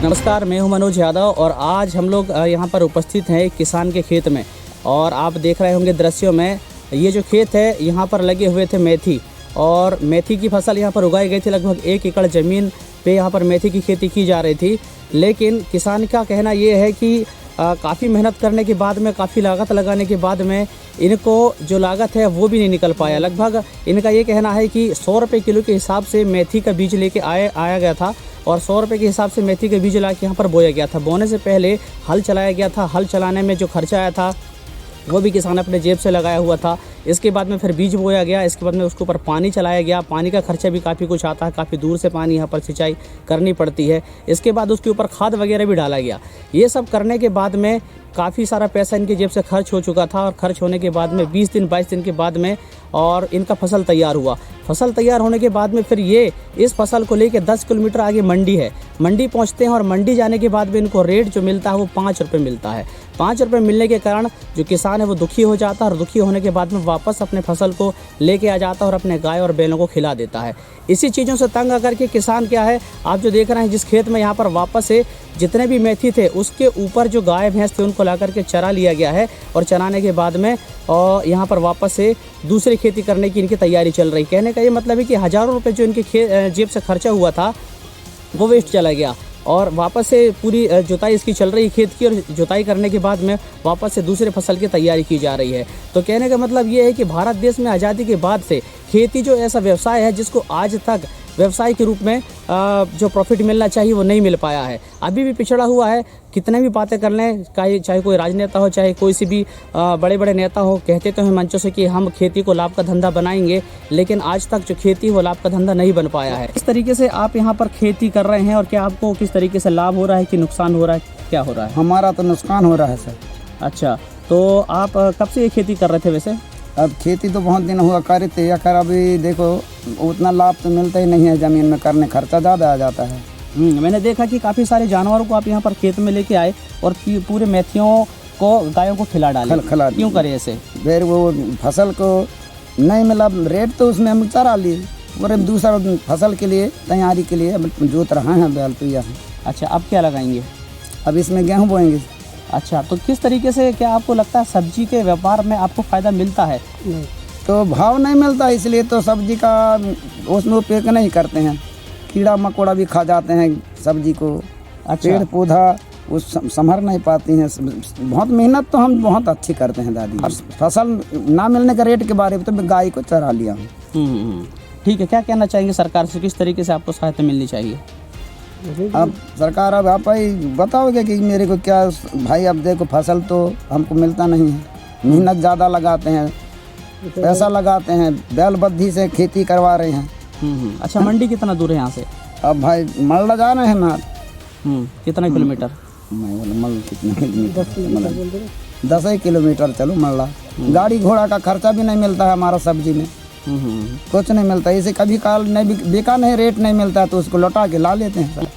नमस्कार, मैं हूं मनोज यादव और आज हम लोग यहां पर उपस्थित हैं एक किसान के खेत में। और आप देख रहे होंगे दृश्यों में, ये जो खेत है यहां पर लगे हुए थे मेथी, और मेथी की फसल यहां पर उगाई गई थी। लगभग 1 एकड़ ज़मीन पे यहां पर मेथी की खेती की जा रही थी। लेकिन किसान का कहना ये है कि काफ़ी मेहनत करने के बाद में, काफ़ी लागत लगाने के बाद में इनको जो लागत है वो भी नहीं निकल पाया। लगभग इनका ये कहना है कि 100 रुपये किलो के हिसाब से मेथी का बीज लेके आया गया था, और 100 रुपये के हिसाब से मेथी के बीज ला के यहाँ पर बोया गया था। बोने से पहले हल चलाया गया था। हल चलाने में जो खर्चा आया था वो भी किसान अपने जेब से लगाया हुआ था। इसके बाद में फिर बीज बोया गया, इसके बाद में उसके ऊपर पानी चलाया गया। पानी का खर्चा भी काफ़ी कुछ आता है, काफ़ी दूर से पानी यहाँ पर सिंचाई करनी पड़ती है। इसके बाद उसके ऊपर खाद वगैरह भी डाला गया। ये सब करने के बाद में काफ़ी सारा पैसा इनके जेब से खर्च हो चुका था, और खर्च होने के बाद में 20 दिन 22 दिन के बाद में और इनका फसल तैयार हुआ। फसल तैयार होने के बाद में फिर ये इस फसल को लेके 10 किलोमीटर आगे मंडी है, मंडी पहुंचते हैं, और मंडी जाने के बाद में इनको रेट जो मिलता है वो 5 रुपये मिलता है। 5 रुपये मिलने के कारण जो किसान है वो दुखी हो जाता है, और दुखी होने के बाद में वापस अपने फसल को लेके आ जाता है और अपने गाय और बैलों को खिला देता है। इसी चीज़ों से तंग आकर के किसान क्या है, आप जो देख रहे हैं जिस खेत में यहाँ पर वापस से जितने भी मेथी थे उसके ऊपर जो गाय भैंस थे उनको ला करके चरा लिया गया है, और चराने के बाद में और यहाँ पर वापस से दूसरी खेती करने की इनकी तैयारी चल रही। कहने का ये मतलब है कि हज़ारों रुपये जो इनके जेब से खर्चा हुआ था वो वेस्ट चला गया, और वापस से पूरी जुताई इसकी चल रही खेत की, और जुताई करने के बाद में वापस से दूसरे फसल की तैयारी की जा रही है। तो कहने का मतलब ये है कि भारत देश में आज़ादी के बाद से खेती जो ऐसा व्यवसाय है जिसको आज तक व्यवसाय के रूप में जो प्रॉफिट मिलना चाहिए वो नहीं मिल पाया है, अभी भी पिछड़ा हुआ है। कितने भी बातें कर लें, चाहे कोई राजनेता हो, चाहे कोई सी भी बड़े बड़े नेता हो, कहते तो हैं मंचों से कि हम खेती को लाभ का धंधा बनाएंगे, लेकिन आज तक जो खेती वो लाभ का धंधा नहीं बन पाया है। इस तरीके से आप यहाँ पर खेती कर रहे हैं, और क्या आपको किस तरीके से लाभ हो रहा है कि नुकसान हो रहा है, क्या हो रहा है? हमारा तो नुकसान हो रहा है सर। अच्छा, तो आप कब से ये खेती कर रहे थे वैसे? अब खेती तो बहुत दिन हुआ कर थे, या कर अभी देखो उतना लाभ तो मिलता ही नहीं है, ज़मीन में करने खर्चा ज़्यादा आ जाता है। मैंने देखा कि काफ़ी सारे जानवरों को आप यहाँ पर खेत में लेके आए और पूरे मेथियों को गायों को खिला डाले। क्यों करे ऐसे? फिर वो फसल को नहीं मिला रेट तो उसमें हम चरा लिए, और दूसरा फसल के लिए तैयारी के लिए अब जोत रहा है बैल पिया है। अच्छा, अब क्या लगाएंगे? अब इसमें गेहूँ बोएंगे। अच्छा, तो किस तरीके से, क्या आपको लगता है सब्जी के व्यापार में आपको फ़ायदा मिलता है? नहीं, तो भाव नहीं मिलता, इसलिए तो सब्जी का उसमें उपयोग नहीं करते हैं। कीड़ा मकोड़ा भी खा जाते हैं सब्जी को। अच्छा। पेड़ पौधा वो संभर नहीं पाती हैं। बहुत मेहनत तो हम बहुत अच्छी करते हैं दादी। और फसल ना मिलने का रेट के बारे में तो मैं गाय को चरा लिया हूँ। ठीक है, क्या कहना चाहेंगे सरकार से, किस तरीके से आपको सहायता मिलनी चाहिए? अब सरकार, अब आप ही बताओगे कि मेरे को क्या भाई। अब देखो फसल तो हमको मिलता नहीं है, मेहनत ज़्यादा लगाते हैं, पैसा लगाते हैं, बैल बद्धी से खेती करवा रहे हैं। अच्छा, मंडी कितना दूर है यहाँ से? अब भाई मल्ला जा रहे हैं ना। कितना किलोमीटर? मल कितना किलोमीटर? 10 किलोमीटर चलो मल्ला। गाड़ी घोड़ा का खर्चा भी नहीं मिलता है हमारा सब्जी में, कुछ नहीं मिलता। इसे कभी काल नहीं बिका नहीं, रेट नहीं मिलता तो उसको लौटा के ला लेते हैं सर।